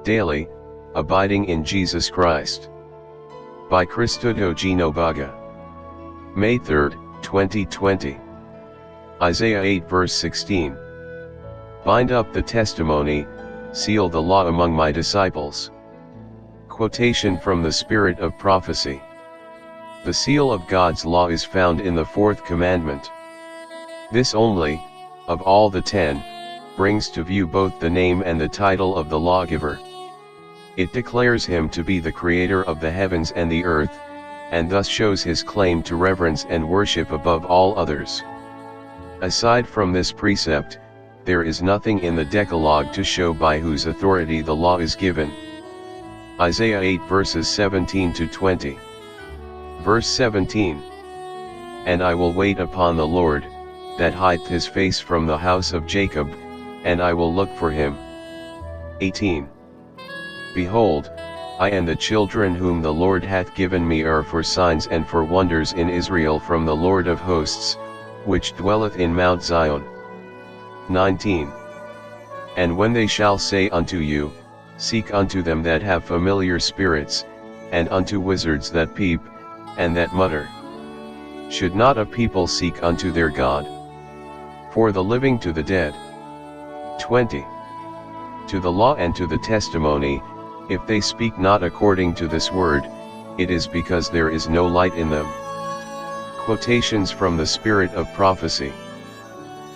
Daily, Abiding in Jesus Christ. By Cristuto Genobaga. May 3, 2020. Isaiah 8 verse 16. Bind up the testimony, seal the law among my disciples. Quotation from the Spirit of Prophecy. The seal of God's law is found in the fourth commandment. This only, of all the 10, brings to view both the name and the title of the lawgiver. It declares him to be the creator of the heavens and the earth, and thus shows his claim to reverence and worship above all others. Aside from this precept, there is nothing in the Decalogue to show by whose authority the law is given. Isaiah 8 verses 17 to 20. Verse 17. And I will wait upon the Lord, that hideth his face from the house of Jacob, and I will look for him. 18. Behold, I and the children whom the Lord hath given me are for signs and for wonders in Israel from the Lord of hosts, which dwelleth in Mount Zion. 19. And when they shall say unto you, Seek unto them that have familiar spirits, and unto wizards that peep, and that mutter. Should not a people seek unto their God? For the living to the dead. 20. To the law and to the testimony, if they speak not according to this word, it is because there is no light in them. Quotations from the Spirit of Prophecy.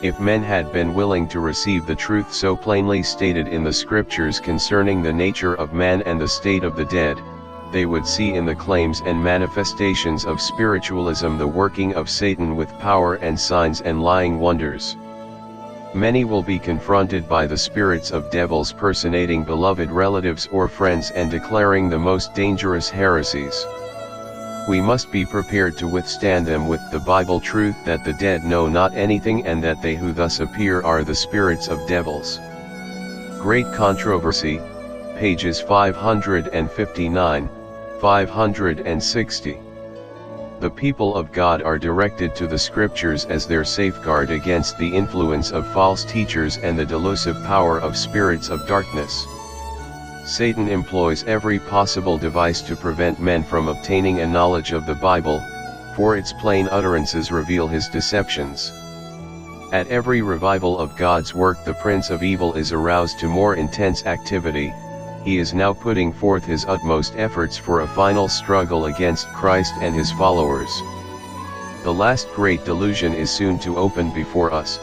If men had been willing to receive the truth so plainly stated in the Scriptures concerning the nature of man and the state of the dead, they would see in the claims and manifestations of spiritualism the working of Satan with power and signs and lying wonders. Many will be confronted by the spirits of devils personating beloved relatives or friends and declaring the most dangerous heresies. We must be prepared to withstand them with the Bible truth that the dead know not anything and that they who thus appear are the spirits of devils. Great Controversy, pages 559, 560. The people of God are directed to the Scriptures as their safeguard against the influence of false teachers and the delusive power of spirits of darkness. Satan employs every possible device to prevent men from obtaining a knowledge of the Bible, for its plain utterances reveal his deceptions. At every revival of God's work, the prince of evil is aroused to more intense activity. He is now putting forth his utmost efforts for a final struggle against Christ and his followers. The last great delusion is soon to open before us.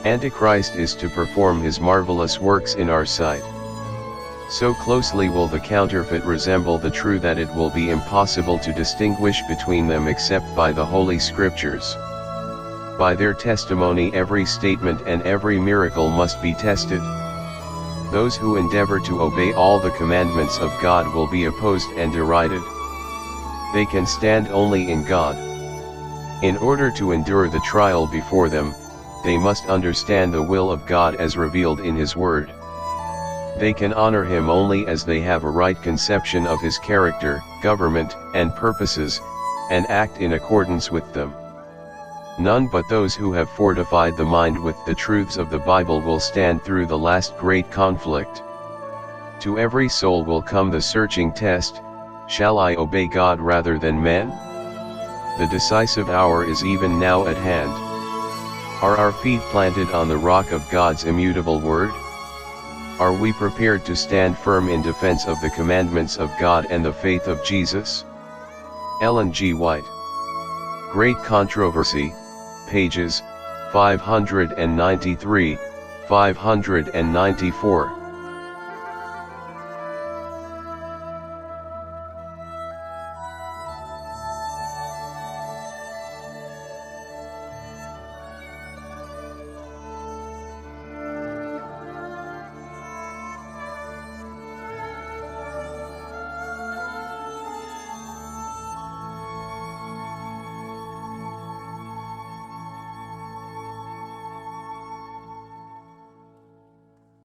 Antichrist is to perform his marvelous works in our sight. So closely will the counterfeit resemble the true that it will be impossible to distinguish between them except by the Holy Scriptures. By their testimony every statement and every miracle must be tested. Those who endeavor to obey all the commandments of God will be opposed and derided. They can stand only in God. In order to endure the trial before them, they must understand the will of God as revealed in His Word. They can honor Him only as they have a right conception of His character, government, and purposes, and act in accordance with them. None but those who have fortified the mind with the truths of the Bible will stand through the last great conflict. To every soul will come the searching test, shall I obey God rather than men? The decisive hour is even now at hand. Are our feet planted on the rock of God's immutable word? Are we prepared to stand firm in defense of the commandments of God and the faith of Jesus? Ellen G. White. Great Controversy, pages 593, 594.